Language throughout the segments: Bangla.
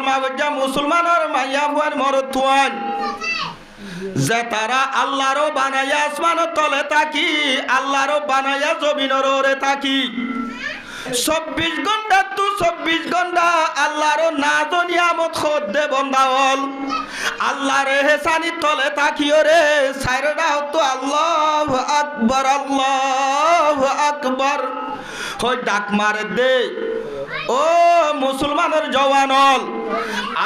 মাগজা মুসলমানের মাইয়া বুয়ার মরতুয়ান যে তারা আল্লাহরও বানাইয়া আসমানের তলে থাকি আল্লাহরও বানাইয়া জমিনের ওরে থাকি 24 ঘন্টা তো 24 ঘন্টা আল্লাহর নাজ নিয়ামত খোদে বন্দাওল আল্লাহর হেসানি তলে তাকিও রে সাইরডা হতো আল্লাহু আকবার কই ডাক মারে দে ও মুসলমানের জওয়ানল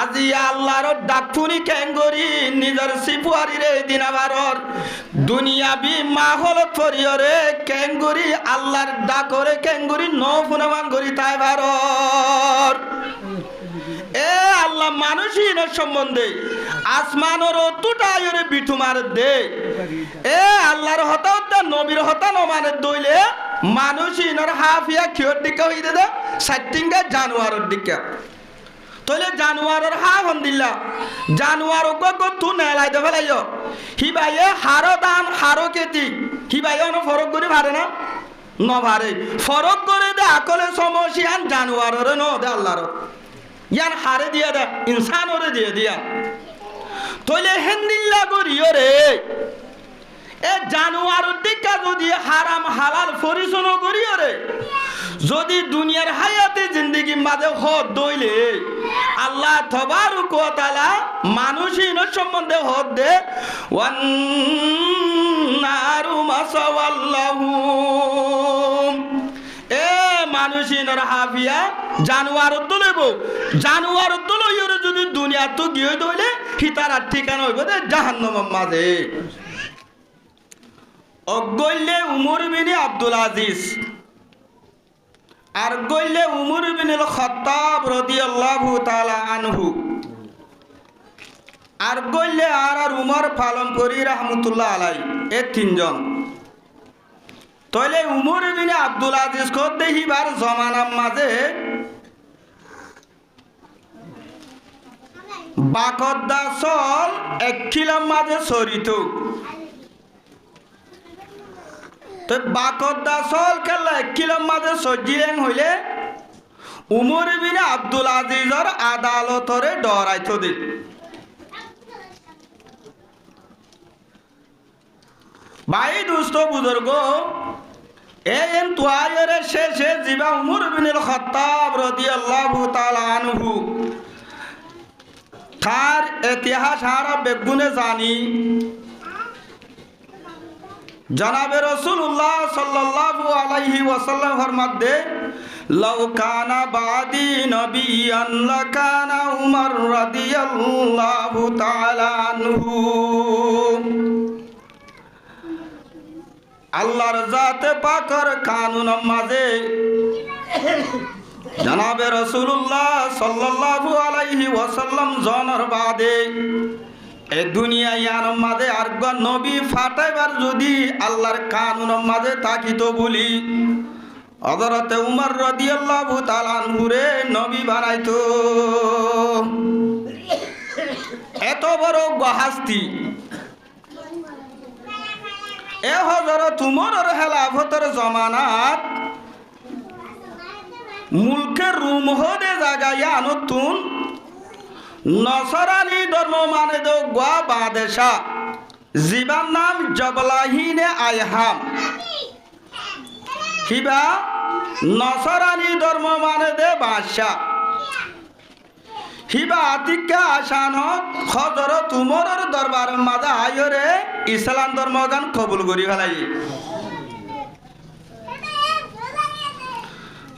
আজি আল্লাহর ডাক শুনি কেঙ্গরি নিজের সিপুয়ারি রে দিনাবারর দুনিয়াবি মাহলত পরিয়রে কেঙ্গরি আল্লাহর ডাক করে কেঙ্গরি নো ফুনামান গরি তাই বারর এ আল্লাহ মানুষের সম্বন্ধে আসমানের তুটায়রে বিঠু মার দে এ আল্লাহর হতা নবীর হতা নমানে দইলে মানুষের হাফিয়া কিয়র দিকে হই দে 60টা জানুয়ারের দিকে তইলে জানুয়ারের হা হন্দিল্লা জানুয়ার গগ তু নেলাই দে ফেলাইও হিবাইয়ে হারো দান হারো কেতি হিবাইয়ে অন ফরক করি ভারে না নভারে ফরক করে দে আকলে সমস্যান জানুয়ারের ন দে আল্লাহর ইয়ান হারে দিয়া দে ইনসান ওরে দিয়ে দিয়া তইলে হেন্দিল্লা করিও রে এ জানুয়ারের দিকে যদি হারাম হালাল পরিচন্ন করিও রে যদি দুনিয়ার হায়াতে জিন্দেগি মাঝে হদ দইলে আল্লাহ তবারক ওয়া তাআলা মানুষের সম্বন্ধে হদ দে ওয়ান নারু মাসাওয়াল্লাহুম এ মানুষের হাফিয়া জানুয়ার তুলব জানুয়ার তুলইরে যদি দুনিয়া তো গিয়ে দইলে হিতার ঠিকানা হইব দে জাহান্নামের মাঝে অগল্লে উমর বিন আব্দুল আজিজ আর গল্লে উমর বিন খাত্তাব রাদিয়াল্লাহু তাআলা আনহু আর গল্লে আর উমর পালনপুরি রাহমাতুল্লাহ আলাই এ তিনজন তইলে উমর বিন আব্দুল আজিজ কো দেহিবার জমানার মাঝে বাকদ্দা চল 1 কিলোর মাঝে সরিত তো বাকদ্দা চল কেলা 1 কিলোর মাঝে সজিলেন হইলে উমর বিন আব্দুল আজিজর আদালতরে ডরাইত দে ভাই দোস্ত বুজুর্গ এন তুয়ারে শেষে জিবা উমর বিন খাত্তাব রাদিয়াল্লাহু তাআলা আনহু তার ইতিহাস হারা বেগুনে জানি জনাবে রাসূলুল্লাহ সাল্লাল্লাহু আলাইহি ওয়াসাল্লাম ফরমাতে লাউ কানা বাদি নবিয়ান লাকানা উমর রাদিয়াল্লাহু তাআলা আনহু আল্লাহর জাতে পাকের কানুন মাঝে জনাবে রাসূলুল্লাহ সাল্লাল্লাহু আলাইহি ওয়াসাল্লাম জনর বাদে এ দুনিয়া ইয়ার মাঝে আর নবী ফাটাইবার যদি আল্লাহর কানুন মাঝে তাকিত বলি হযরতে উমর রাদিয়াল্লাহু তাআলা আনহুরে নবী বানাইতো এত বড় গহাস্তি এ হযরত উমরের খেলাফতের জমানাত মুলকের রুম হদে জাগাইয়া নতুন নসরানি ধর্ম মানে দো গোয়া বাদেশা জীবার নাম জবলাহিনে আইহাম হিবা নসরানি ধর্ম মানে দে বাদশাহ হিবা আতিকা আসানত হযরত উমরের দরবারের মাঝে আইরে ইসলাম ধর্মগান কবুল করি ফেলাই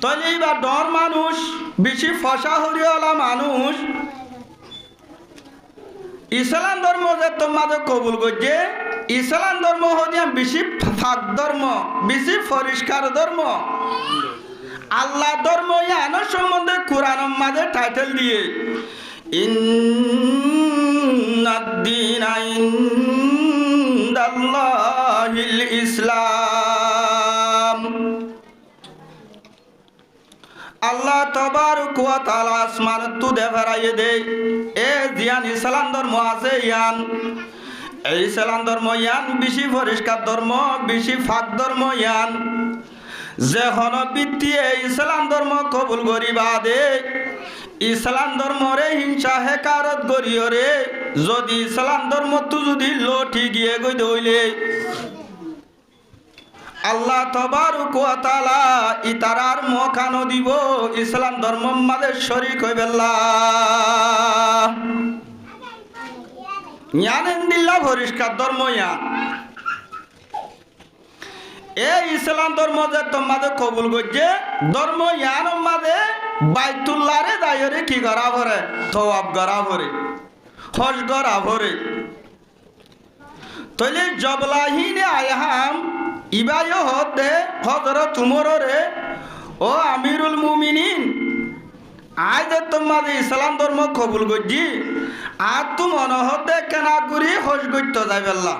তাহলে এইবার ডর মানুষ বেশি ফসা হরিওয়ালা মানুষ ইসলাম ধর্ম যে তোমাদের কবুল করছে ইসলাম ধর্ম হচ্ছে বেশি ফাঁক ধর্ম বেশি পরিষ্কার ধর্ম আল্লাহ ধর্ম ইয়ানোর সম্বন্ধে কোরআনের মাঝে টাইটেল দিয়ে ইন্নাদ-দীনা ইনদাল্লাহিল ইসলাম আল্লাহ তবারক ওয়া তাআলা আসমান তু দেখারাইয়ে দে এ জিয়ান ইসলাম ধর্ম আছে ইয়ান এই ইসলাম ধর্ম ইয়ান বেশি পরিষ্কার ধর্ম বেশি ফাঁক ধর্ম ইয়ান যে হন বৃত্তি ইসলাম ধর্ম কবুল করিবা দে ইসলাম ধর্মরে হিংসা হেকারত গরিয় রে যদি ইসলাম ধর্ম তু যদি লটি গিয়ে গই দইলে আল্লাহ তবারক ওয়া তাআলা ইতারার মখানো দিব ইসলাম ধর্ম মাঝে শরীক হইবেল্লা জ্ঞানেন দিল্লা পরিষ্কার ধর্ম ইয়ান এই ইসলাম ধর্ম যে তোমাদের কবুল করছে ধর্ম ইয়ান মাঝে বাইতুল্লাহরে দায়রে কি করা ভরে তওয়াব করা ভরে হজ করা ভরে তইলে জবলাহিনে আয়হাম ইবায় হতে হযরত উমরে ও আমিরুল মুমিনিন আজ তোমাদের ইসলাম ধর্ম কবুল করছি আর তুমি মনে হতে কেনা করি হজ করতে যাইবেল্লা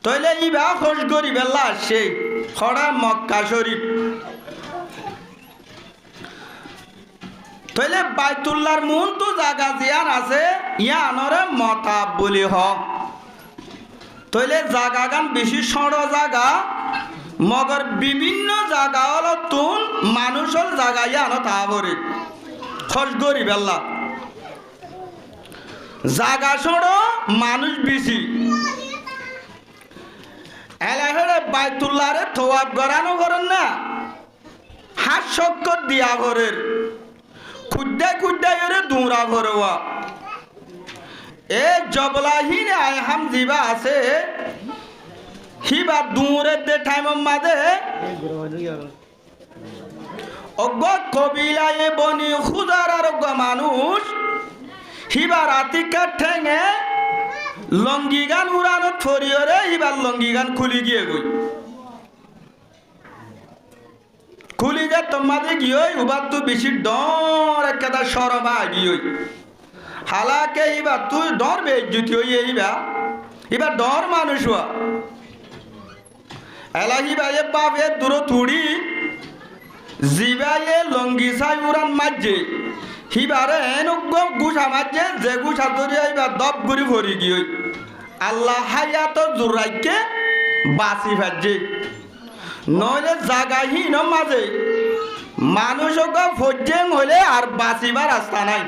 তইলে ইবা হজ করি বেল্লা সেই খড়া মক্কা শরীফ তইলে বাইতুল্লাহর মূল তো জায়গা জিয়ান আছে ইয়ানরে মতাব বলি হ তইলে জায়গা গান বেশি সড় জায়গা মগর বিভিন্ন জায়গা হলো তুন মানুষের জায়গা ইয়ানো তা ভরে খস গরি বেল্লা জায়গা সড় মানুষ বেশি এলাহেরে বাইতুল্লাহরে থওয়াব গরানো করেন না হাত শক্কর দিয়া ভরের খুদ্দা খুদ্দা এরে দুরা ভরওয়া এ জবলাহিন আয়হাম জিবা আছে হিবা দুরে দে টাইম মাদে অগ কবিলা এ বনি খুদার আর মানুষ হিবা রাতিকা ঠেঙে লঙ্গি গান উড়ানো ফরিয়রে হিবার লঙ্গি গান খুলি গিয়ে গই খুলি যে তোমাদের গিয়ে উবার তো বেশি ডর একটা সরবা গিয়ে হালাকে এবার তুই ডর বেজ্জুতি হই এবার ডর মানুষ হওয়া এলাহিবা এ বাপে দূর তুড়ি জিবা এ লঙ্গি সাই উড়ান মাঝে হিবারে এনক গুছা মাঝে যে গুছা ধরে এবার দপ গুড়ি ভরি গিয়ে আল্লাহ হায়াত জোরাইকে বাঁচি ভাজে নইলে জাগাহীন মাঝে মানুষ ফজ্জেং হলে আর বাঁচিবার রাস্তা নাই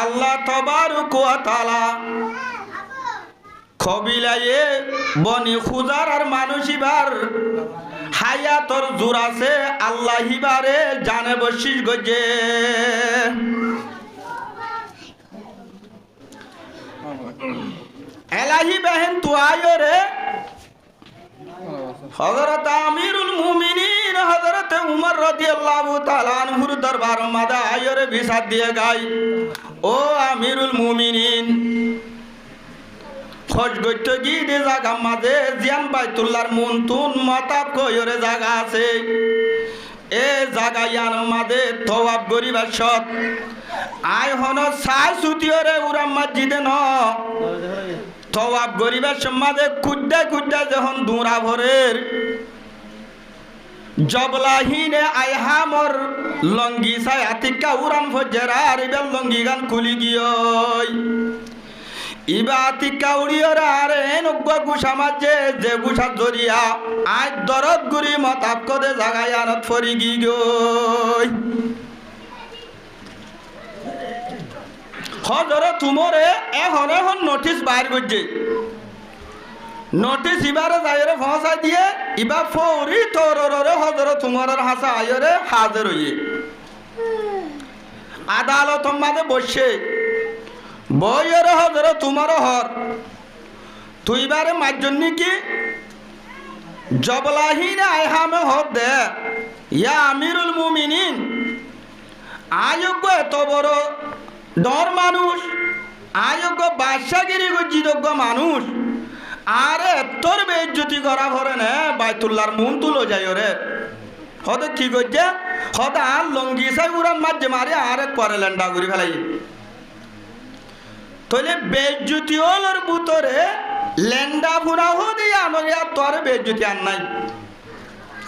আল্লাহ তবারক ওয়া তাআলা কবিলায়ে বনি খুজার আর মানুষ ইবার হায়াতর জোর আছে আল্লাহ হিবারে জানে বশিস গজে এলাহি বেহেন তু আয়রে হযরত আমিরুল মুমিনিন হযরত উমর রাদিয়াল্লাহু তাআলা আনহুর দরবার মাদা আয়রে বিসাদ দিয়ে গাই ও আমিরুল মুমিনিন খোঁজ গইতে গিয়ে দে জায়গা মাঝে জিয়ান বাইতুল্লাহর মুনতুন মতাব কয়রে জায়গা আছে এ জায়গা ইয়ান মাঝে তওয়াব গরিবার সত আয় হন সাই সুতিয়রে উরা মসজিদে ন তওয়াব গরিবার সমাজে কুদ্দা কুদ্দা যখন দুরা ভরের জবলাহিনে আয়হামর লঙ্গি সাই আতিকা উরান ফজরা আরিবেল লঙ্গি গান খুলি গিয়ই ইবা আতিকা উড়িয়র আরে নগ্গ গুছা মাঝে যে গুছা জরিয়া আজ দরদ গুরি মতাব করে জাগায় আনত ফরি গিয়ই হযরত তুমরে এখন এখন নোটিশ বাইর করছে নোটিশ ইবারে যাইরে পৌঁছাই দিয়ে ইবা ফৌরি তোররে হযরত তুমরের হাসা আয়রে হাজির হইয়ে আদালত মাঝে বসে বইয়ের হযরত তুমর হর তুই বারে মাইজন কি জবলাহিন আয়হামে হদ দে ইয়া আমিরুল মুমিনিন আয়োগ্য এত বড় ডর মানুষ আয়োগ্য বাদশাগিরি যোগ্য মানুষ আরে তোর বেজ্জতি করা ভরে না বাইতুল্লাহর মুন তুলো যাই রে হতে কি করছে হতে আর লঙ্গি সাই উড়ান মাঝে মারে আরে পরে লেন্ডা ঘুরি ফেলাই তাহলে বেজ্জতি হলোর ভিতরে লেন্ডা ফুরা হতে আমার তোর বেজ্জতি আর নাই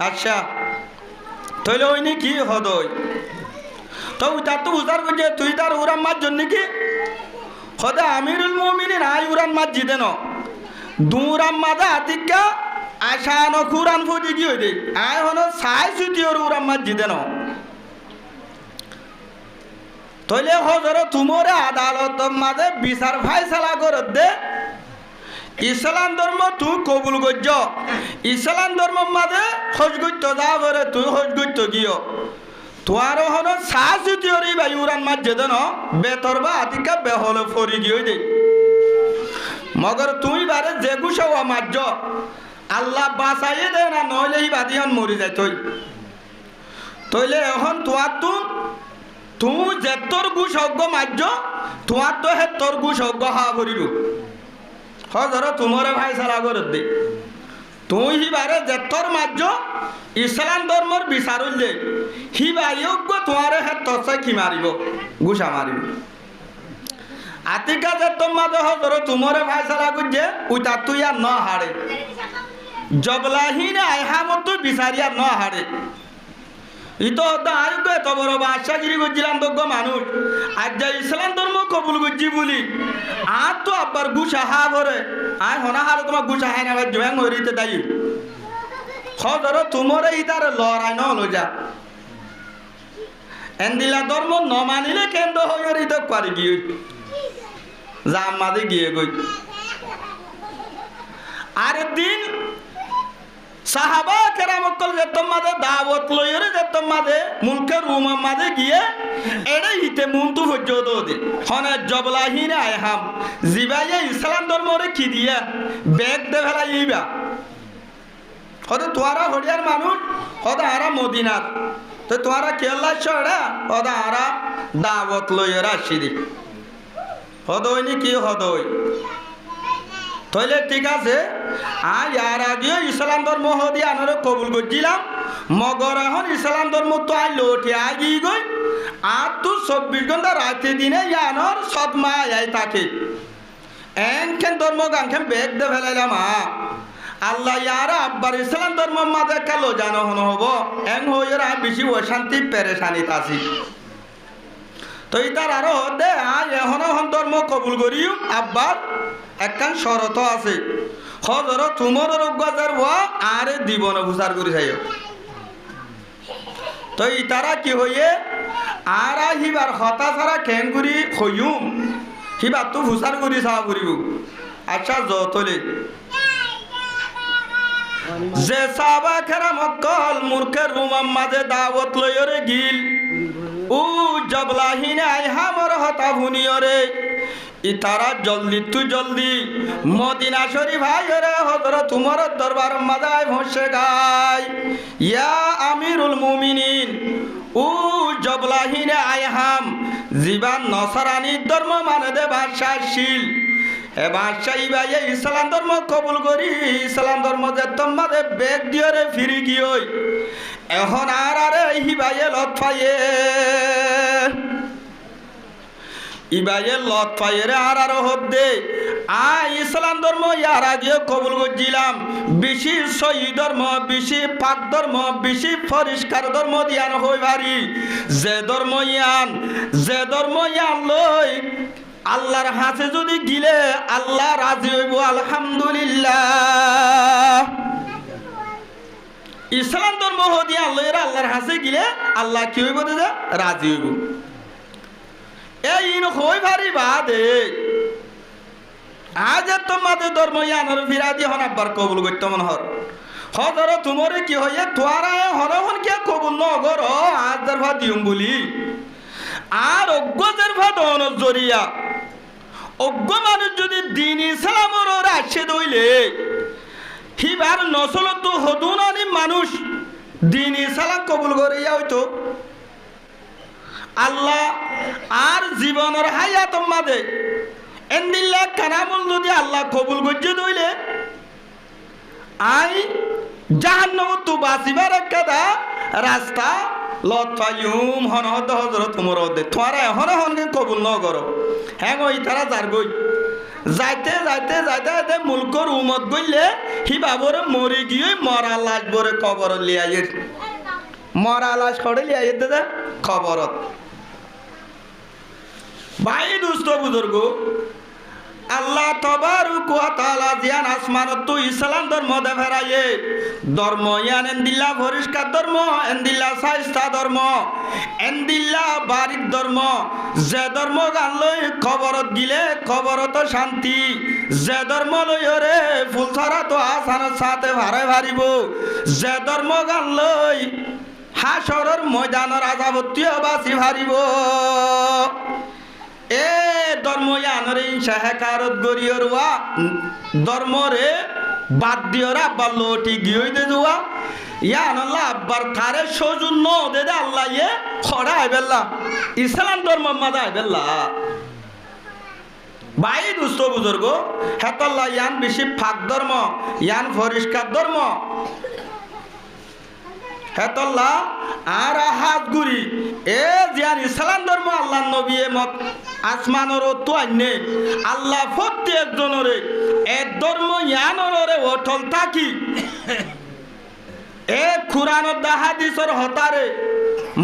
আচ্ছা তাহলে ওই নি কি হদই তো তার তো উদার করছে তুই তার উড়ান মার জন্য কি হতে আমিরুল মুমিনিন আই উড়ান মার জিদে ন দুরাম মাদা আতিকা আশানো কুরআন ফুটি কি হইতে আয় হনো সাই সুতিওর উরাম মসজিদে ন তইলে হজরত তুমরে আদালত মাঝে বিচার ফাইসালা করে দে ইসলাম ধর্ম তুই কবুল করছ ইসলাম ধর্ম মাঝে হজ করতে যা করে তুই হজ করতে গিয়ে তোমার হন সাজুতিওরি ভাই উড়ান মসজিদে ন বেতর বা আতিকা বেহলে ফরি গিয়ে দে মগর তুই বারে যে গুছাও মার্জ আল্লাহ বাঁচাইয়ে দে না নইলে হি বাদিহন মরি যায় তইলে এখন তোমার তুই যে তোর গুছ অজ্ঞ মার্জ তোমার তো হে তোর গুছ অজ্ঞ হা ভরিব হজর তোমারে ভাই সারা করে দে তুই হিবারে যে তোর মার্জ ইসলাম ধর্মর বিচার দে হিবা যোগ্য তোমারে হে তোর কি মারিব গুছা মারিব আতিকা যে তোর মাঝে হজর তোমারে ভাই সারা করছে উইটা তুই আর ন হারে জবলাহীনে আয়হামত তুই বিচারি আর ন হারে ইতো আয়োগ্য এত বড় বাদশাগিরি করছিলাম যোগ্য মানুষ আজ যা ইসলাম ধর্ম কবুল করছি বলি আর তো আব্বার গুছা হা ভরে আয় হনা হারে তোমার গুছা হাই না জোয়াং হরিতে তাই হজর তোমারে ইতার লড়াই ন হলো যা এন্দিলা ধর্ম ন মানিলে কেন্দ্র হয়ে হরিতে পারি গিয়ে যা মাঝে গিয়ে গই আর দিন সাহাবা কেরামকল যে তোমাদের দাওয়াত লইরে যে তোমাদের মুলকের রুম মাঝে গিয়ে এড়ে হিতে মুন্তু পর্যন্ত দে হনে জবলাহিনে আয়হাম জিবাইয়ে ইসলাম ধর্মরে কি দিয়া ব্যাগ দে ফেলাইবা হতে তোরা হরিয়ার মানুষ হতে আরা মদিনাত তো তোরা কেল্লা ছড়া হতে আরা দাওয়াত লইরে আসি দি হদইনি কি হদই তাহলে ঠিক আছে আর আগে ইসলাম ধর্ম হদি আনরে কবুল করছিলাম মগর এখন ইসলাম ধর্ম তো আই লোটে আগি গই আর তো 24 ঘন্টা রাতে দিনে ইয়ানর সদমা আই থাকে এনখান ধর্ম গানখান বেগ দে ফেলাইলাম আল্লাহ ইয়ার আব্বার ইসলাম ধর্ম মাঝে কালো জানো হন হব এং হয়ে বেশি অশান্তি পেরেশানিত আছি তো ইতার আরো দে এখন এখন ধর্ম কবুল করিও আব্বার একখান শরত আছে হজর তোমার রোগাজার ভা আরে দিবন ভুসার করে যাই তো ইতারা কি হইয়ে আর হিবার হতা ছাড়া কেন করি হইম হিবার তো ভুসার করি চাওয়া করিব আচ্ছা যতলে যে সাবা খেরা মক্কল মূর্খের রুমাম মাঝে দাওয়াত লইরে গিল ও জবলাহিনে আইহামর হতা ভুনিয়রে ইতারা জলদি তু জলদি মদিনা শরীফ আইরে হযরত উমর দরবার মাজায় ভসে গায় ইয়া আমিরুল মুমিনিন ও জবলাহিনে আইহাম জীবান নসরানি ধর্ম মানে দে বাদশাহশীল এ বাদশাহী ভাই ইসলাম ধর্ম কবুল করি ইসলাম ধর্ম যে তোমাদের বেগ দিয়রে ফিরি গিয়ে এখন আর আরে হিবাইয়ে লত পাইয়ে ইবাইয়ে লত পাইয়ে আর হদ্দে ইসলাম ধর্ম ইয়ার আগে কবুল করছিলাম বেশি সহি ধর্ম বেশি পাক ধর্ম বেশি পরিষ্কার ধর্ম দিয়ান হই ভারি যে ধর্ম ইয়ান লই আল্লাহর হাতে যদি গিলে আল্লাহ রাজি হইব আলহামদুলিল্লাহ ইসলাম ধর্ম হদি আল্লাহর হাতে গিলে আল্লাহ কি হইব দাদা রাজি হইব এই হই ভারি বাদে আজ তোমাদের ধর্ম ইয়ানোর বিরাদি হন আব্বার কবুল করতে মন হর হজর তোমারে কি হইয়ে তোরা হরহন কে কবুল নগর আজ দরভা দিউম বলি আর অজ্ঞদের ভাদন জরিয়া অজ্ঞ মানুষ যদি দিন ইসলামর রাশে দইলে হিবার নসল তো হদুনানি মানুষ দিন ইসলাম কবুল করিয়া হইতো আল্লাহ আর জীবনের হায়াত মাদে এন্দিল্লা কানামুল যদি আল্লাহ কবুল করছে দইলে আই জাহান্নাম তো বাঁচিবার একটা রাস্তা লত পাইম হন হদ হজরত তোমার দে তোরা এখন হনকে কবুল ন করো হ্যাঁ ওই তারা যার গই যাইতে যাইতে যাইতে যাইতে মুলকর উমত গইলে হি বাবরে মরে গিয়ে মরা লাশ বরে কবর লিয়াইয়ের মরা লাশ খড়ে লিয়াইয়ের দাদা খবরত ভাই দুস্থ বুজুর্গ আল্লাহ তাবারক ওয়া তাআলা জিয়ান আসমানত তো ইসলাম ধর্ম দে ফেরায়ে ধর্ম ইয়ান এন্দিল্লা পরিষ্কার ধর্ম এন্দিল্লা সাইস্তা ধর্ম এন্দিল্লা বারিক ধর্ম যে ধর্ম গান লই খবরত গিলে খবরত শান্তি যে ধর্ম লই রে ফুল ছাড়া তো আসানের সাথে ভারে ভারিব যে ধর্ম গান লই হাসরের ময়দানের আযাবতীয় বাসি ভারিব এ ধর্ম ইয়ানরে ইনশাহাকারত গরিয়রওয়া ধর্মরে বাদ দিওরা বাল্লোটি গিয়ইতে দুয়া ইয়ান আল্লাহ আব্বার কারে সজুন্ন দে দে আল্লাহ ইয়ে খড়া আইবেল্লা ইসলাম ধর্ম মাদা আইবেল্লা ভাই দুস্থ বুজুর্গ হেতাল্লাহ ইয়ান বেশি ফাক ধর্ম ইয়ান পরিষ্কার ধর্ম হেতাল্লাহ আর হাত গুড়ি এ জিয়ান ইসলাম ধর্ম আল্লাহ নবী মত আসমানর তো আইনে আল্লাহ প্রত্যেক জনরে এ ধর্ম ইয়ানরে অটল থাকি এ কুরআন ও হাদিসর হতারে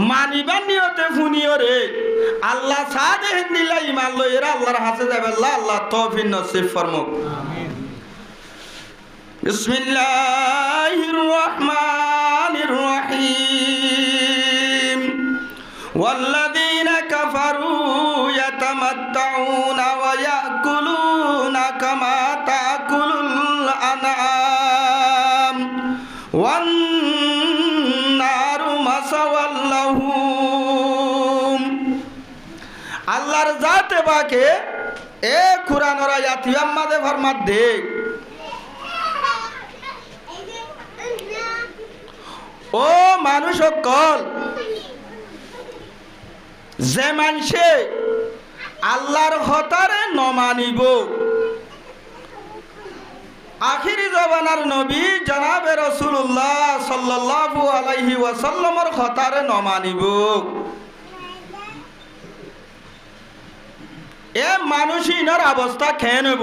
মানিবার নিয়তে ফুনিয়রে আল্লাহ সাদে হিন্দিলা ইমান লইরা আল্লাহর হাসে যাবে আল্লাহ তৌফিক নসিব ফরমাক আমিন বিসমিল্লাহির রহমানির রহিম والذين كفروا يتمتعون ويأكلون كما تأكل الأنعام والنار مسوى لهم আল্লাহর জাতে বাকে এ কুরআনের আয়াত ইয়াম্মাদে ফরমাত দে ও মানুষ সকল যে মানুষে আল্লাহর হতারে নমানিব আখিরি জবানার নবী জনাবে রাসূলুল্লাহ সাল্লাল্লাহু আলাইহি ওয়াসাল্লামের হতারে নমানিব এ মানুষিনের অবস্থা খেয়ে নেব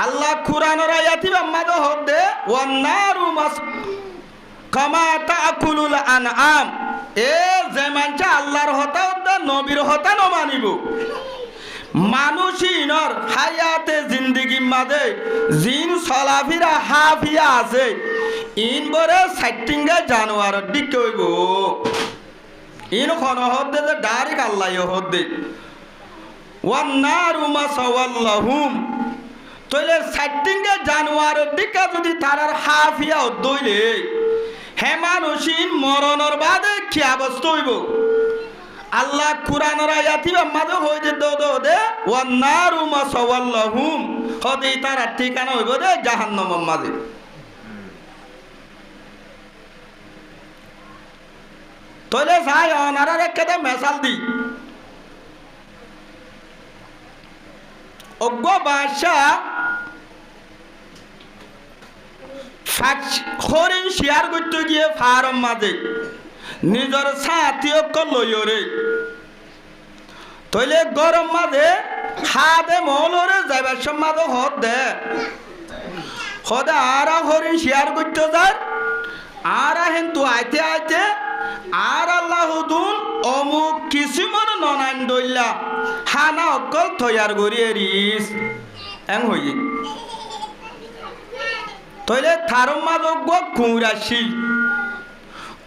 আল্লাহ কুরআনের আয়াতি বাম্মাদ হদে ওয়ান্নারু মাস কামা তাকুলুল আনআম এ যে মানছে আল্লাহর হতা হতা নবীর হতা নমানিব মানুষিনর হায়াতে জিন্দিগি মাঝে জিন চলাফিরা হাফিয়া আছে ইন বরে সাইটিংগা জানোয়ার দিকে হইব ইন খন হদে যে ডাইরেক্ট আল্লাহ হদে ওয়ান্নারু মাসাওয়াল্লাহুম তইলে সাইটিংগা জানোয়ার দিকে যদি তারার হাফিয়া দইলে হে মানুষিন মরণের বাদে কি অবস্থা হইব আল্লাহ কুরআনের আয়াতি মাঝে হইতে দে ওয়ান্নারু মাসাওয়াল্লাহুম হদে তারা ঠিকানা হইব দে জাহান্নামের মাঝে তইলে যাই অনারার একটা মেসাল দি অজ্ঞ বাদশা হরিণ শিয়ার করতে গিয়ে ফার্ম মাঝে নিজের সাথীয় লইরে তইলে গরম মাঝে হাতে মহলরে যাইবার মাঝে হদ দে হদে আর হরিণ শিয়ার করতে যায় আর হেন্তু আইতে আইতে আর আল্লাহ হুদুন অমুক কিসিমর ননান দইলা হানা অকল তৈয়ার করিয়ে রিস এং হই তইলে থারম মাদক কুঁড়াসি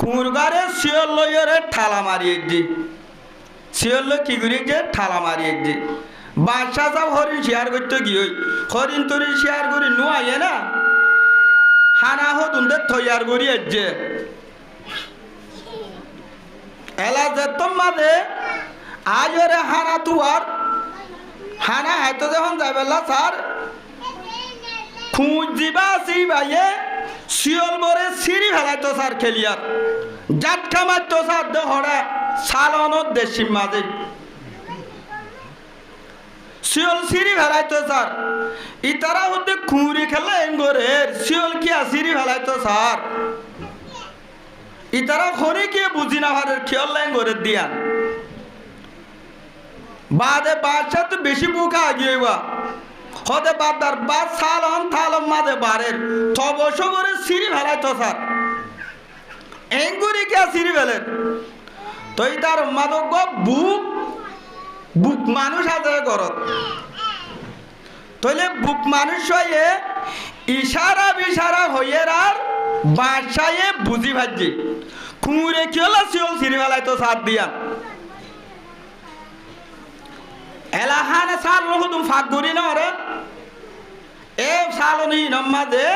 কুঁড়গারে শিওর লইরে ঠালা মারিয়ে দি শিওর লই কি করি যে ঠালা মারিয়ে দি বাদশা সব হরিণ শেয়ার করতে গিয়ে হরিণ তরি শেয়ার করি নুয়াইয়ে না হানা হতুনদের তৈয়ার করিয়ে যে এলা যেত মাঝে আজ ওরে হানা তুয়ার হানা হয়তো যখন যাবেলা স্যার খুঁজ দিবা সি ভাইয়ে শিওল বরে সিঁড়ি ফেলাইতো স্যার খেলিয়ার জাটকা মারতো স্যার দেহরা সালনত দেশি মাঝে শিওল সিঁড়ি ফেলাইতো স্যার ইতারা হতে খুঁড়ি খেলা এঙ্গরের শিওল কি সিঁড়ি ফেলাইতো স্যার ইতারা খনি কি বুঝি না ভারের খেয়াল এঙ্গরের দিয়ান বাদে বাদশা তো বেশি বুকা আগিয়েবা হতে বাদার বাদ সালন থালম মাঝে বারের তবশ করে সিঁড়ি ফেলাইতো স্যার এঙ্গুরি কে সিঁড়ি ফেলেন তো তার মাদক বুক বুক মানুষ আছে ঘরত তাহলে বুক মানুষ হয়ে ইশারা বিশারা হয়ে আর বাসায় বুঝি ভাজি কুঁড়ে কি হলো শিওল সিরিমালাই তো সাথ দিয়া এলাহানে সাল রহুদুম ফাঁক করি না রে এ সালনি নমাজে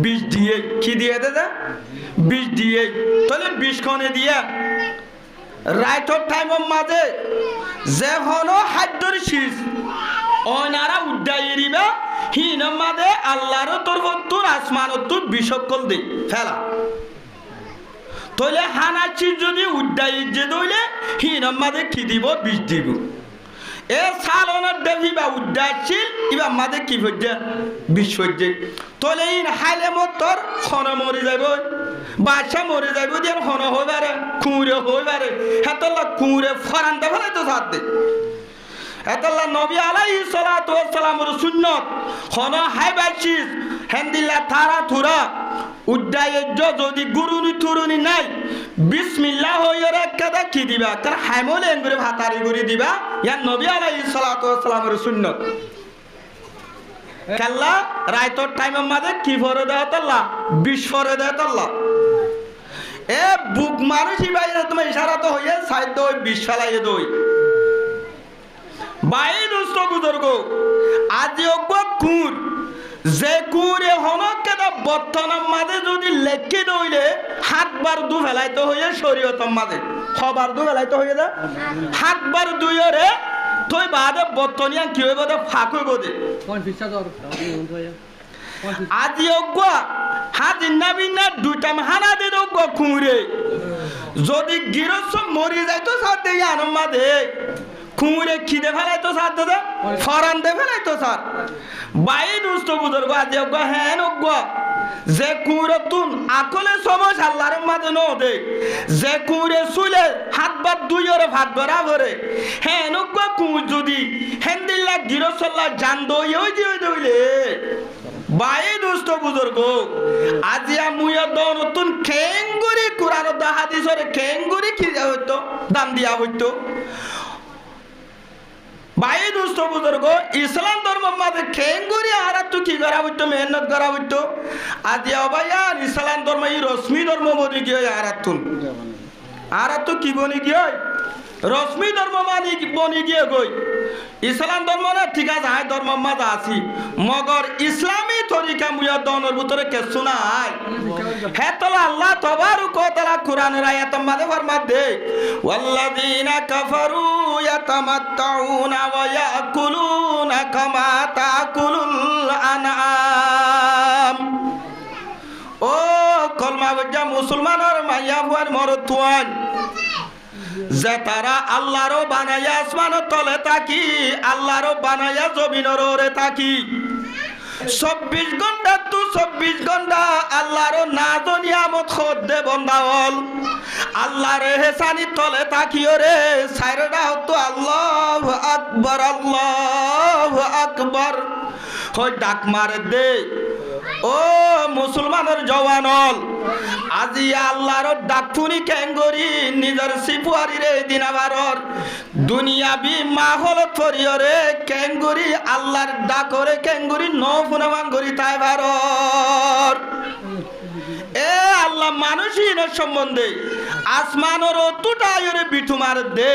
বিষ দিয়ে কি দিয়ে দে বিষ দিয়ে তাহলে বিষ খনে দিয়ে রাইটর টাইমের মাঝে যে হনো হাদ্দর শীষ অনারা উদ্যায় এরিবা হিনম মাঝে আল্লাহর তরফতুর আসমানতুর বিষকল দে ফেলা তাহলে হানাচি যদি উদ্যায় যে দইলে হিনম মাঝে কি দিব বিষ দিব এ সালনের দেখিবা উদ্যায়ছিল ইবা মাঝে কি হচ্ছে বিষ হচ্ছে তাহলে ইন হাইলে মতর খন মরে যাইব বাচ্চা মরে যাইব দিয়ে খন হইবারে কুঁড়ে হইবারে হেতলা কুঁড়ে ফরান দে ফেলে তো সাথ দে হেতলা নবী আলাইহিস সালাতু ওয়াস সালামের সুন্নত খন হাইবাচিস হেন্দিল্লা তারা থুরা উদ্যায়জ্য যদি গুরুনি থুরুনি নাই বিসমিল্লাহ হইরে কেদা কি দিবা তার হাইমলে এঙ্গুরে ভাতারি গুরি দিবা ইয়া নবী আলাইহিস সালাতু ওয়াস সালামের সুন্নত কাল্লা রাইতর টাইমের মাঝে কি ফরে দেয় তাল্লা বিষ ফরে দেয় তাল্লা এ বুক মানুষই বাইরে তোমার ইশারা তো হইয়ে সাইড ওই বিষ ফেলাইয়ে দই বাই দুষ্ট বুজুর্গ আজি অজ্ঞ কুঁর যে কুঁড়ে হনক কেদা বর্তমানের মাঝে যদি লেখে দইলে হাতবার দু ফেলাইতে হইয়ে শরীয়তর মাঝে খবার দু ফেলাইতে হইয়ে দা হাতবার দুইরে তুই বাদে বর্তনিয়া কি হইব দে ফাঁক হইব দে আজি অজ্ঞ হাত ইন্না দুইটা হানা দে অজ্ঞ কুঁড়ে যদি গিরস্ত মরি যাইতো সাথে আনম মাঝে কুঁড়ে খিদে ফেলাইতো সার দাদা ফরান দে ফেলাইতো সার বাই দুষ্ট বুজুর্গ আজি অজ্ঞ হ্যাঁ অজ্ঞ যে কুঁড়ে তুন আকলে সময় আল্লাহর মাঝে ন দে যে কুঁড়ে শুলে হাত বাদ দুইরে ভাত ভরা ভরে হ্যাঁ অজ্ঞ কুঁ যদি হেন্দিল্লা গিরসল্লা জান দই দইলে বাই দুষ্ট বুজুর্গ আজিয়া মুয়া দন তুন খেঙ্গুরি কুরআন ও হাদিসরে খেঙ্গুরি কি হইতো দাম দিয়া হইতো বাই দুষ্ট বুজুর্গ ইসলাম ধর্ম মাঝে খেঙ্গুরি আরা তো কি করা হইতো মেহনত করা হইতো আজি অবায়ান ইসলাম ধর্ম এই রশ্মি ধর্ম বনি গিয়ে আরা তো কি বনি গিয়ে রশ্মি ধর্ম মানি বনি গিয়ে গই ইসলাম ধর্ম না ঠিক আছে হাই ধর্ম মাঝে আছি মগর ইসলামী তরিকা মুয়া দনের ভিতরে কেসু নাই হেতলা আল্লাহ তবারক ওয়া তাআলা কুরআনের আয়াতের মাঝে ফরমাত দে ওয়াল্লাযীনা কাফারু ইয়াতামাত্তাউনা ওয়া ইয়াকুলুনা কামা তাকুলুল আনআম ও কলমা বজ্জা মুসলমানের মাইয়া বুয়ার মরতুয়ান যে তারা আল্লাহরও বানাইয়া আসমানের তলে থাকি আল্লাহরও বানাইয়া জমিনের ওরে থাকি 24 ঘন্টা তো 24 ঘন্টা আল্লাহরও না দুনিয়ামত খোদ দে বন্দাওল আল্লাহর হেসানি তলে থাকিও রে সাইরডা হতো আল্লাহু আকবার হই ডাক মারে দে ও মুসলমানের জওয়ানল আজি আল্লাহর ডাকুনি কেঙ্গরি নিজের সিপুয়ারি রে দিনাবারর দুনিয়াবি মাহল ফরিয়রে কেঙ্গরি আল্লাহর ডাকরে কেঙ্গরি ন ফুনামান গরি তাই বারর এ আল্লাহ মানুষের সম্বন্ধে আসমানের অতুটায়রে বিঠু মার দে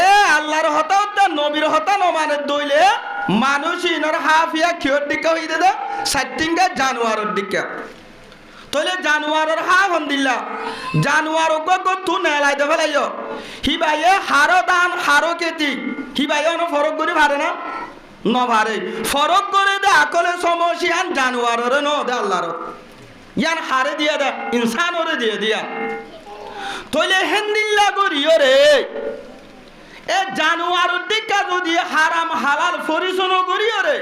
এ আল্লাহর হতা নবীর হতা নমানের দইলে মানুষের হাফিয়া কিয়র দিকে হই দে সাইটিঙ্গা জানোয়ারের দিকে তইলে জানোয়ারের হা হন্দিল্লা জানোয়ার গগ তু নেলাই দে ফেলাইও হিবাইয়ে হারো দান হারো কেতি হিবাইয়ে অন ফরক করি ভারে না ন ভারে ফরক করে দে আকলে সমস্যান জানোয়ারের ন দে আল্লাহর ইয়ান হারে দিয়া দে ইনসান ওরে দিয়ে দিয়া তইলে হেন্দিল্লা করিও রে এ জানোয়ারের দিকে যদি হারাম হালাল পরিচন্ন করিও রে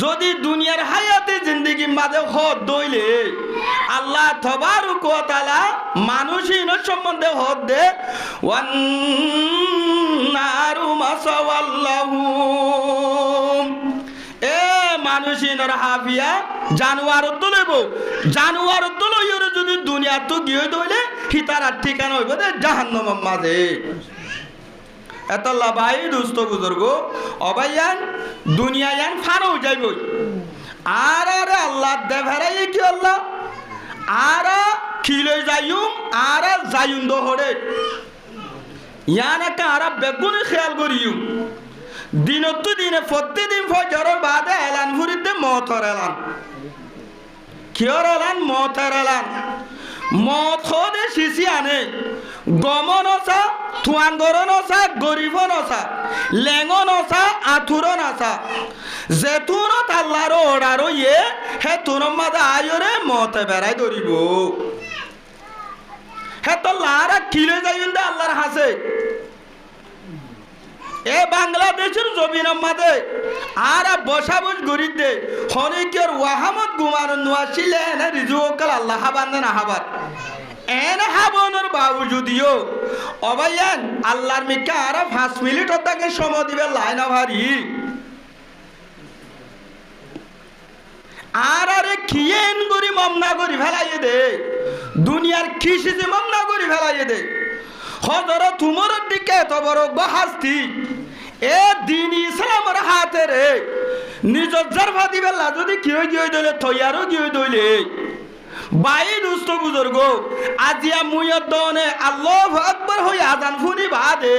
যদি দুনিয়ার হায়াতে জিন্দেগি মাঝে হদ দইলে আল্লাহ তবারক ওয়া তাআলা মানুষের সম্বন্ধে হদ দে ওয়ান নারু মাসাওয়াল্লাহুম এ মানুষের হাফিয়া জানোয়ার তুলব জানোয়ার তুলইরে যদি দুনিয়া তো গিয়ে দইলে হিতার ঠিকানা হইব দে জাহান্নামের মাঝে এতলা ভাই দুস্থ বুজুর্গ অবাইয়ান দুনিয়ায়ান ফানো যাইব আর আরে আল্লাহ দেভারাই কি আল্লাহ আর খিলে যাইম আর যাইম দহরে ইয়ানা কারা বেগুনি খেয়াল করিম দিনত দিনে প্রতিদিন ফজরের বাদে এলান ফুরিতে মতর এলান কিয়র এলান মতর এলান মত খদে শিশি আনে গমন অসা থুয়াঙ্গরন অসা গরিবন অসা লেঙন অসা আথুরন আসা যেতুনত আল্লাহর অর্ডার ইয়ে হে তুনর মাঝে আয়রে মতে বেড়াই ধরিব হে তো লারা কিলে যাইন দে আল্লাহর হাসে এ বাংলাদেশের জমিনের মাঝে আর বসাবস গরিব দে হনিকের ওয়াহামত গুমান নোয়াশিলে এনে রিজুকাল আল্লাহ হাবান না হাবার এনে হাবনের বাবু যদিও অবাইয়ান আল্লাহর মিকা আর 5 মিনিট তাকে সময় দিবে লাইন ভারি আর আরে কিয়েন গরি মামনা করি ফেলাইয়ে দে দুনিয়ার কৃষি যে মামনা করি ফেলাইয়ে দে হজর তোমার দিকে এত বড় হাস্তি এ দিন ইসলামের হাতে রে নিজের জারফা দিবে যদি কি হয়ে দিলে থইয়ারও কি হয়ে দইলে বাই দুস্থ বুজুর্গ আজিয়া মুয়ত দনে আল্লাহু আকবার হই আজান ফুনি বাদে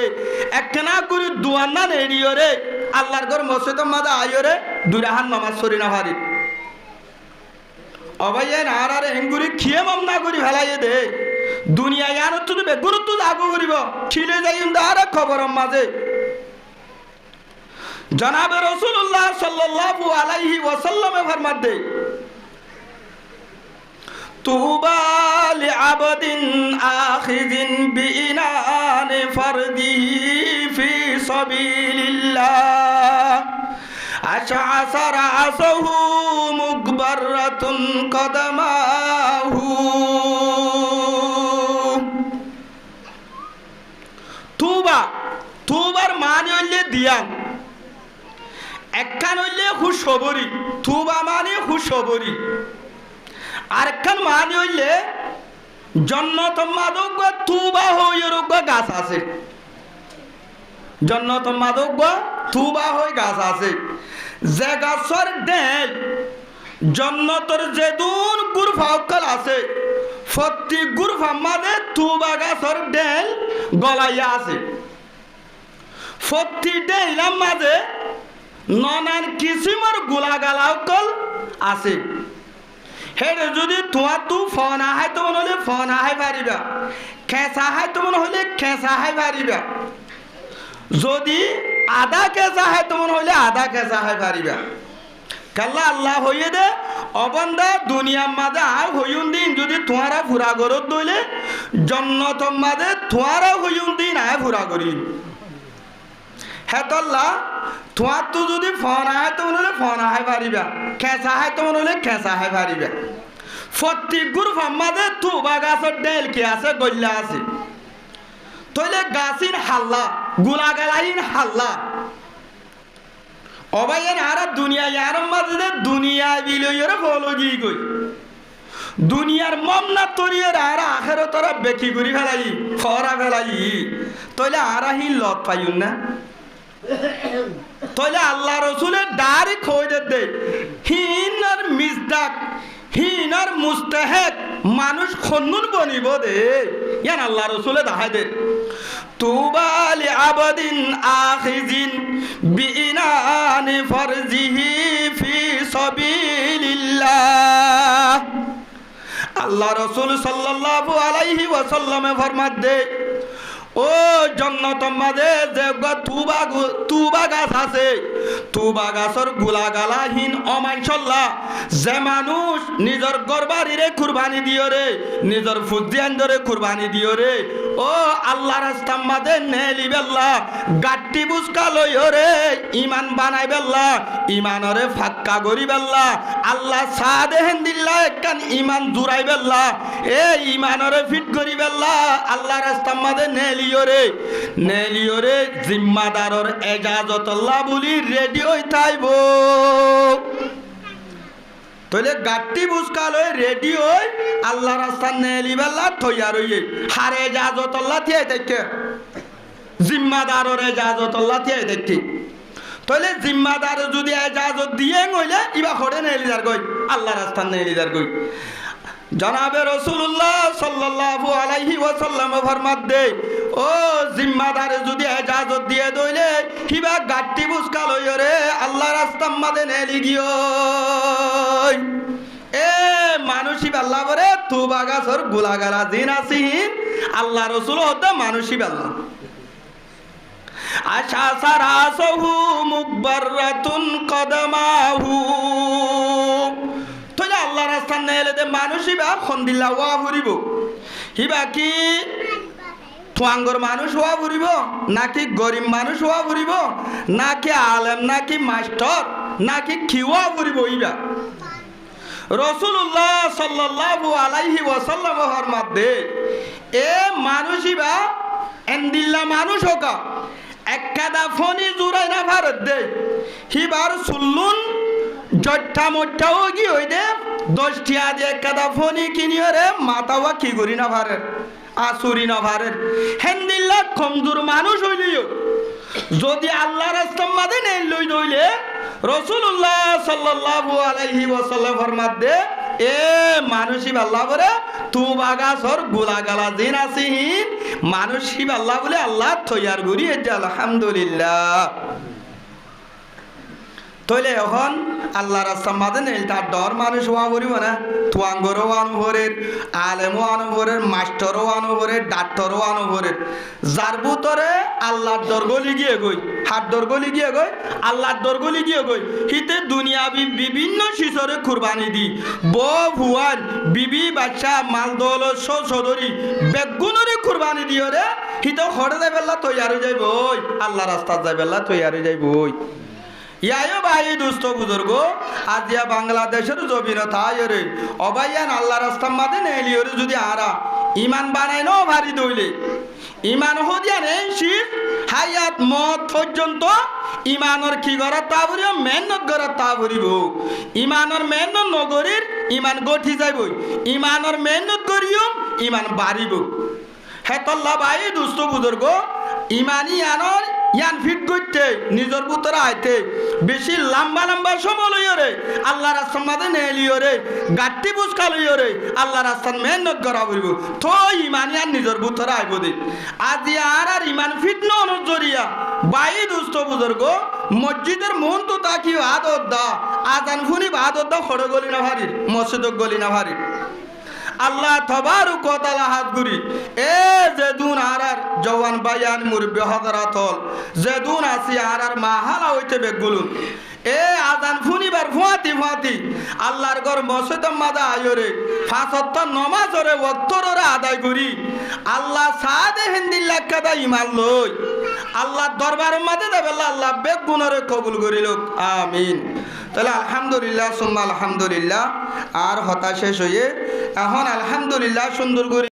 একখানা করে দুয়ান্না নেড়িও রে আল্লাহর ঘর মসজিদের মাঝে আইও রে দুরাহান নামাজ পড়ি না পারি অবাইয়ান আর আর হেঙ্গুরি খিয়ে মামনা করি ফেলাইয়ে দে দুনিয়া ইয়ার তো দেবে গুরুত্ব আগু করিব খিলে যাইম আর খবরের মাঝে জনাবে রাসূলুল্লাহ সাল্লাল্লাহু আলাইহি ওয়াসাল্লামে ফরমাত দে তুবা লিআবদিন আখিযিন বিইনান ফারদিহি ফি সাবিলিল্লাহ আশআসা রাসাহু মুগবারাতুন কদমাহু তুবা তুবার মানে হইলে দিয়ান একখান হইলে খুশখবরি তুবা মানে খুশখবরি আরেকখান মানে হইলে জন্নত মাদক তুবা হইর গাছ আছে জন্নত মাদক তুবা হই গাছ আছে যে গাছর ডেল জন্নতর যেদুন গুরফা অকল আছে প্রতি গুরফা মাঝে তুবা গাছর ডেল গলাইয়া আছে প্রতি ডেলার মাঝে নানান কিসিমের গোলাগালা অকল আছে হেরে যদি তোমার তু ফোন আহাই তো মনে হলে ফোন আহাই পারিবা খেঁচা আহাই তো মনে হলে খেঁচা আহাই পারিবা যদি আধা কেঁচা হয় তো মনে হলে আধা কেঁচা হয় পারিবা কাল্লা আল্লাহ হইয়ে দে অবন্দা দুনিয়ার মাঝে আর হইউন দিন যদি তোমারা ফুরা গরত দইলে জন্নতর মাঝে তোমারা হইউন দিন আয় ফুরা করি হেতল্লা তোমার তো যদি ফোন আয় তো মনে হলে ফোন আয় পারিবা খেঁচা হয় তো মনে হলে খেঁচা হয় পারিবা প্রতি গ্রুপের মাঝে তুবা গাছের ডেল কি আছে গল্লা আছে তইলে গাছিন হাল্লা গুলাগালাইন হাল্লা অবাইন আর দুনিয়া ইয়ার মাঝে দুনিয়া বিলইর ফলগি গই দুনিয়ার মমনা তরিয়ের আর আখেরাতরা বেকি করি ফেলাই ফরা ফেলাই তইলে আর হি লত পাইউন না তইলে আল্লাহ রাসূলের দাড়ি খই দে হিনার মিজদাক হিনার মুস্তাহিক মানুষ খন্নুন বনিব দে ইয়ান আল্লাহ রাসূলে দেখাই দে তুবা লিআবদিন আখিযিন বিইনান ফারজিহি ফি সাবিলিল্লাহ আল্লাহ রাসূল সাল্লাল্লাহু আলাইহি ওয়াসাল্লামে ফরমাত দে ও জন্নতর মাঝে যে তুবা গাছ আছে তুবা গাছর গোলাগালাহীন অমাইনশাল্লাহ যে মানুষ নিজের গরবারিরে কুরবানি দিও রে নিজের ফুজিয়ান ধরে কুরবানি দিও রে ও আল্লাহ রাস্তার মাঝে নেলি বেল্লা গাট্টি বুসকা লইও রে ইমান বানাই বেল্লা ইমানরে ফাক্কা গরি বেল্লা আল্লাহ সাদেহেন দিল্লা একখান ইমান জুড়াই বেল্লা এ ইমানরে ফিট করি বেল্লা আল্লাহ রাস্তার মাঝে নেলিওরে জিম্মাদারর এজাজতল্লাহ বলি রেডি হই থাইব তইলে গাট্টি বুসকালই রেডি হই আল্লাহ রাস্তা নেলি বেল্লা তৈয়ার হইয়ে হারে এজাজতল্লাহ থিয়ে দেখে জিম্মাদারর এজাজতল্লাহ থিয়ে দেখে তাহলে জিম্মাদার যদি এজাজত দিয়ে গইলে ইবা হড়ে নেলি যার গই আল্লাহ রাস্তান নেলি যার গই জনাবে রাসূলুল্লাহ সাল্লাল্লাহু আলাইহি ওয়াসাল্লাম ফরমাত দে ও জিম্মাদার যদি এজাজত দিয়ে দইলে হিবা গাট্টি বুসকা লইও রে আল্লাহ রাস্তাম মাদে নেলি গিও এ মানুষই আল্লাহ বরে তু বাগাসর গুলাগারা জিন আসিন আল্লাহ রাসূল হতে মানুষই আল্লাহ আশা সারাসহু মুকবারাতুন কদমাহু তোলে আল্লাহ রাস্তা নেলে দে মানুষই বা খন্দিল্লা ওয়া ফুরিব হিবা কি তুয়াঙ্গর মানুষ হওয়া ফুরিব নাকি গরিব মানুষ হওয়া ফুরিব নাকি আলেম নাকি মাস্টার নাকি খিওয়া ফুরিব ইবা রাসূলুল্লাহ সাল্লাল্লাহু আলাইহি ওয়াসাল্লাম ফরমাত দে এ মানুষই বা এন্দিল্লা মানুষ হোকা এককাদা ফনি জুরাই না ভারত দে হিবার সুল্লুন জট্টা মোট্টাও কি হই দে 10 টিয়া দিয়ে এককাদা ফনি কিনিও রে মাতাওয়া কি করি না ভারে আসুরি না ভারে হেন্দিল্লা কমজোর মানুষ হইলিও যদি আল্লাহ রাস্তা মাদে নেই লই দইলে রাসূলুল্লাহ সাল্লাল্লাহু আলাইহি ওয়াসাল্লাম ফরমাত দে এ মানুষই আল্লাহ বলে তু বাগাসর গুলাগালা জিন আসিন মানুষই আল্লাহ বলে আল্লাহ তৈয়ার করি এই যে আলহামদুলিল্লাহ তইলে এখন আল্লাহ রাস্তা মাদে নেই তার ডর মানুষ হওয়া করিব না তুয়াঙ্গরও আনুভরের আলেমও আনুভরের মাস্টারও আনুভরের ডাক্তারও আনুভরের যার ভিতরে আল্লাহর দরগলি গিয়ে গই হাত দরগলি গিয়ে গই আল্লাহর দরগলি গিয়ে গই হিতে দুনিয়াবি বিভিন্ন শিশরে কুরবানি দি ভুয়ান বিবি বাচ্চা মাল দৌলত সদরি বেগুনরে কুরবানি দিও রে হিতে হরে যাই বেলা তৈয়ার হয়ে যাইব আল্লাহ রাস্তা যাই বেলা তৈয়ার হয়ে যাইব ইয়ায়ো ভাই দুস্থ বুজুর্গ আজিয়া বাংলাদেশের জমিনত আয়রে অবাইয়ান আল্লাহ রাস্তা মাদে নেলিওরে যদি আরা ইমান বানাই ন ভারি দইলে ইমান হদিয়া নেই শীত হায়াত মত পর্যন্ত ইমানর কি করা তা বলিও মেহনত করা তা বলিব ইমানর মেহনত নগরীর ইমান গঠি যাইব ইমানর মেহনত করিও ইমান বাড়িব হেতল্লা ভাই দুস্থ বুজুর্গ ইমানি আনর ইয়ান ফিট করতে নিজের পুত্র আইতে বেশি লম্বা লম্বা সময় লইও রে আল্লাহ রাস্তার মাঝে নেলিও রে গাট্টি বুঝকা লইও রে আল্লাহ রাস্তার মেহনত করা বলব তো ইমানি আর নিজের পুত্র আইব দে আজি আর ইমান ফিট নজরিয়া বাই দুস্থ বুজুর্গ মসজিদের মন তো তাকি আদত দা আজান ফুনি আদত দা খড় গলি না ভারির মসজিদ গলি না ভারির আল্লাহ তবারক ওয়া তাআলা হাত গুরি এ জেদুন আরার জওয়ান বায়ান মুরব্বি হযরতল জেদুন আসি আরার মাহালা হইতে বেগুলুন এ আজান ফুনিবার ফুয়াতি আল্লাহর ঘর মসজিদ মাদা আয়রে পাঁচ ওয়াক্ত নামাজ রে ওয়াক্তরে আদায় করি আল্লাহ সাদে হিন্দিল্লাহ কাদা ইমান লই আল্লাহ দরবার মাদে দেবে আল্লাহ বেগুনরে কবুল করিল আমিন তাহলে আলহামদুলিল্লাহ সুম্মা আলহামদুলিল্লাহ আর হতা শেষ হয়ে এখন আলহামদুলিল্লাহ সুন্দর করে